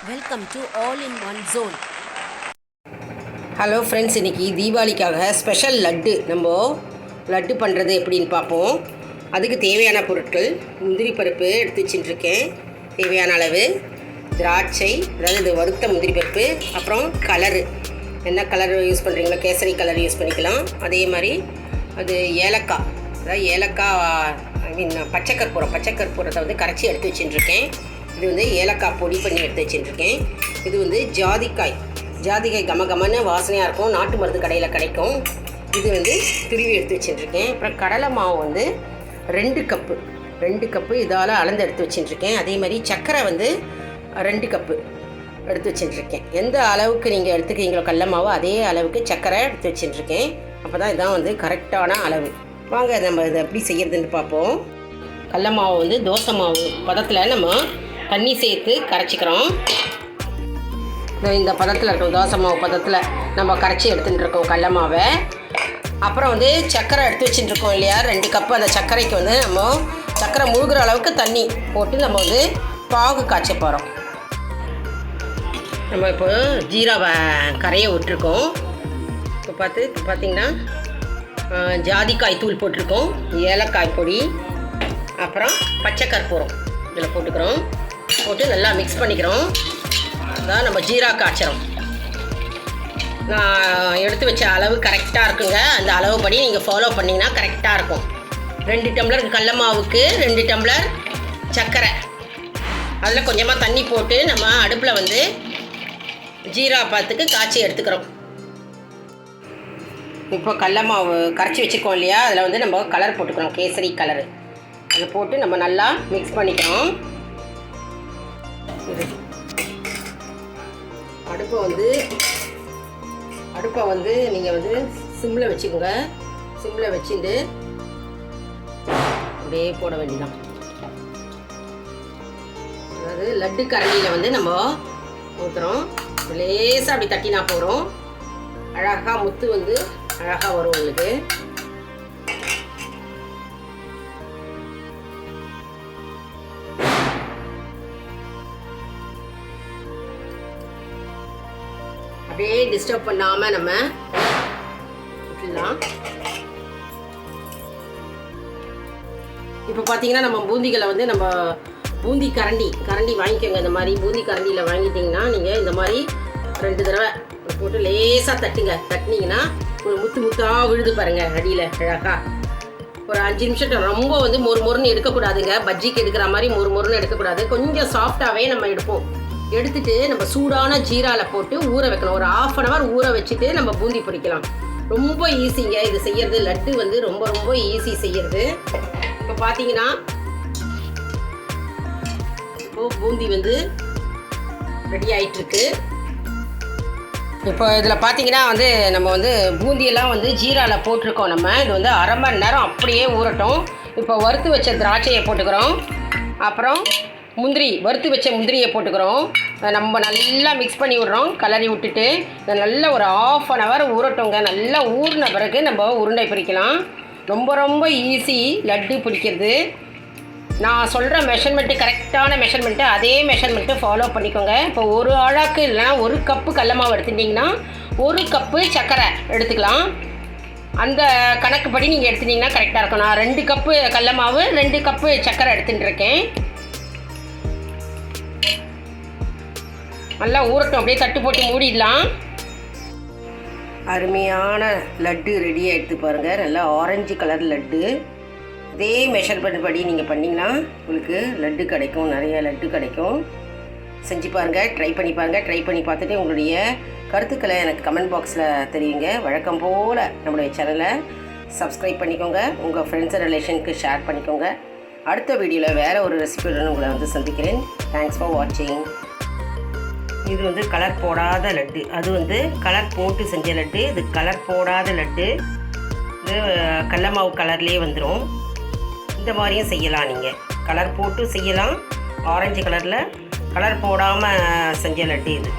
Welcome to all in one zone. Hello friends, இன்றைக்கி தீபாவளிக்காக special நம்ம லட்டு பண்ணுறது எப்படின்னு பார்ப்போம். அதுக்கு தேவையான பொருட்கள்: முந்திரி பருப்பு எடுத்து வச்சுட்டுருக்கேன், தேவையான அளவு திராட்சை, அதாவது இது வறுத்த முந்திரி பருப்பு, அப்புறம் கலரு, என்ன கலர் யூஸ் பண்ணுறீங்களோ கேசரி கலர் யூஸ் பண்ணிக்கலாம். அதே மாதிரி அது ஏலக்காய், அதாவது ஏலக்காய் பச்சை கற்பூரத்தை வந்து கரைச்சி எடுத்து வச்சுட்டுருக்கேன். இது வந்து ஏலக்காய் பொடி பண்ணி எடுத்து வச்சுட்டுருக்கேன். இது வந்து ஜாதிக்காய் கமகமன்னு வாசனையாக இருக்கும், நாட்டு மருந்து கடையில் கிடைக்கும். இது வந்து துருவி எடுத்து வச்சுட்டுருக்கேன். அப்புறம் கடலை மாவு வந்து 2 கப்பு இதால் அளந்து எடுத்து வச்சுட்டுருக்கேன். அதே மாதிரி சர்க்கரை வந்து 2 கப்பு எடுத்து வச்சுட்டுருக்கேன். எந்த அளவுக்கு நீங்கள் எடுத்துக்கிறீங்களோ கடலை மாவு, அதே அளவுக்கு சர்க்கரை எடுத்து வச்சுட்டுருக்கேன். அப்போ தான் இதான் வந்து கரெக்டான அளவு. வாங்க நம்ம இதை எப்படி செய்கிறதுன்னு பார்ப்போம். கடலை மாவு வந்து தோசை மாவு பதத்தில் நம்ம தண்ணி சேர்த்து கரைச்சிக்கிறோம். இந்த பதத்தில் இருக்கும், தோசை மாவு பதத்தில் நம்ம கரைச்சி எடுத்துகிட்டு இருக்கோம் கடலை மாவை. அப்புறம் வந்து சர்க்கரை எடுத்து வச்சுட்டுருக்கோம் இல்லையா, 2 கப்பு. அந்த சர்க்கரைக்கு வந்து நம்ம சர்க்கரை முழுகிற அளவுக்கு தண்ணி போட்டு நம்ம வந்து பாகு காய்ச்ச போகிறோம். நம்ம இப்போ ஜீராவை கரையை விட்டுருக்கோம். இப்போ பார்த்திங்கன்னா ஜாதிக்காய் தூள் போட்டிருக்கோம், ஏலக்காய் பொடி, அப்புறம் பச்சை கற்பூரம் இதில் போட்டு நல்லா மிக்ஸ் பண்ணிக்கிறோம். அதான் நம்ம ஜீரா காய்ச்சறோம். நான் எடுத்து வச்ச அளவு கரெக்டாக இருக்குங்க. அந்த அளவுப்படி நீங்கள் ஃபாலோ பண்ணிங்கன்னா கரெக்டாக இருக்கும். 2 டம்ளர் கடலை மாவுக்கு 2 டம்ளர் சர்க்கரை, அதில் கொஞ்சமாக தண்ணி போட்டு நம்ம அடுப்பில் வந்து ஜீரா பாத்துக்கு காய்ச்சி எடுத்துக்கிறோம். இப்போ கடலை மாவு கரைச்சி வச்சுருக்கோம் இல்லையா, அதில் வந்து நம்ம கலர் போட்டுக்கிறோம், கேசரி கலரு. அதை போட்டு நம்ம நல்லா மிக்ஸ் பண்ணிக்கிறோம். அடுப்பை வந்து நீங்கள் வந்து சிம்மில் வச்சுக்கோங்க. சிம்மில் வச்சுட்டு அப்படியே போட வேண்டியதான். அதாவது லட்டு கரண்டியில் வந்து நம்ம ஊற்றுறோம். லேசாக அப்படி தட்டினா போகிறோம். அழகாக முத்து வந்து அழகாக வரும் உங்களுக்கு. அப்படியே டிஸ்டர்ப் பண்ணாமல் நம்ம விட்டுடலாம். இப்போ பார்த்தீங்கன்னா நம்ம பூந்திகளை வந்து நம்ம பூந்தி கரண்டி வாங்கிக்கோங்க. இந்த மாதிரி பூந்தி கரண்டியில் வாங்கிட்டிங்கன்னா நீங்கள் இந்த மாதிரி 2 தடவை போட்டு லேசாக தட்டினீங்கன்னா ஒரு முத்தாக விழுது பாருங்கள் அடியில் அழகாக. ஒரு 5 நிமிஷம் ரொம்ப வந்து மொறுன்னு எடுக்கக்கூடாதுங்க. பஜ்ஜிக்கு எடுக்கிற மாதிரி மொறுன்னு எடுக்கக்கூடாது. கொஞ்சம் சாஃப்டாகவே நம்ம எடுப்போம். எடுத்துகிட்டு நம்ம சூடான ஜீராவில் போட்டு ஊற வைக்கணும். ஒரு 1/2 அன் ஹவர் ஊற வச்சுட்டு நம்ம பூந்தி பிடிக்கலாம். ரொம்ப ஈஸிங்க இது செய்கிறது. லட்டு வந்து ரொம்ப ஈஸி செய்கிறது. இப்போ பார்த்தீங்கன்னா இப்போது பூந்தி வந்து ரெடி ஆகிட்டுருக்கு. இப்போ இதில் பார்த்தீங்கன்னா வந்து நம்ம வந்து பூந்தியெல்லாம் வந்து ஜீராவில் போட்டிருக்கோம். நம்ம இது வந்து 1/2 மணி நேரம் அப்படியே ஊறட்டும். இப்போ வறுத்து வச்ச திராட்சையை போட்டுக்கிறோம். அப்புறம் வறுத்து வச்ச முந்திரியை போட்டுக்கிறோம். நம்ம நல்லா மிக்ஸ் பண்ணி விட்றோம், கலரி விட்டுட்டு. இதை நல்லா ஒரு 1/2 அன் ஹவர் ஊறட்டோங்க. நல்லா ஊறின பிறகு நம்ம உருண்டை பிடிக்கலாம். ரொம்ப ஈஸி லட்டு பிடிக்கிறது. நான் சொல்கிற மெஷர்மெண்ட்டு கரெக்டான மெஷர்மெண்ட்டு, அதே மெஷர்மெண்ட்டு ஃபாலோ பண்ணிக்கோங்க. இப்போ ஒரு ஆழாக்கு இல்லைனா 1 கப்பு கடலை மாவு எடுத்துட்டிங்கன்னா 1 கப்பு சர்க்கரை எடுத்துக்கலாம். அந்த கணக்குப்படி நீங்கள் எடுத்துட்டிங்கன்னா கரெக்டாக இருக்கும். நான் 2 கப்பு கடலை மாவு 2 கப்பு சர்க்கரை எடுத்துகிட்டு இருக்கேன். நல்லா ஊறட்டும். அப்படியே தட்டு போட்டு மூடிடலாம். அருமையான லட்டு ரெடி ஆகிடுது பாருங்கள். நல்லா ஆரஞ்சு கலர் லட்டு. இதே மெஷர்மெண்ட் படி நீங்கள் பண்ணிங்கன்னா உங்களுக்கு லட்டு கிடைக்கும், நிறைய லட்டு கிடைக்கும். செஞ்சு பாருங்கள், ட்ரை பண்ணி பாருங்கள். ட்ரை பண்ணி பார்த்துட்டு உங்களுடைய கருத்துக்களை எனக்கு கமெண்ட் பாக்ஸில் தெரிவிங்க. வழக்கம் போல் நம்மளுடைய சேனலை சப்ஸ்கிரைப் பண்ணிக்கோங்க. உங்கள் ஃப்ரெண்ட்ஸ் அண்ட் ரிலேஷனுக்கு ஷேர் பண்ணிக்கோங்க. அடுத்த வீடியோவில் வேறு ஒரு ரெசிபியுடன் உங்களை வந்து சந்திக்கிறேன். தேங்க்ஸ் ஃபார் வாட்சிங். இது வந்து கலர் போடாத லட்டு, அது வந்து கலர் போட்டு செஞ்ச லட்டு. இது கலர் போடாத லட்டு. இது கடலை மாவு கலர்லேயே வந்துடும். இந்த மாதிரியும் செய்யலாம். நீங்கள் கலர் போட்டு செய்யலாம். ஆரஞ்சு கலரில் கலர் போடாமல் செஞ்ச லட்டு இது.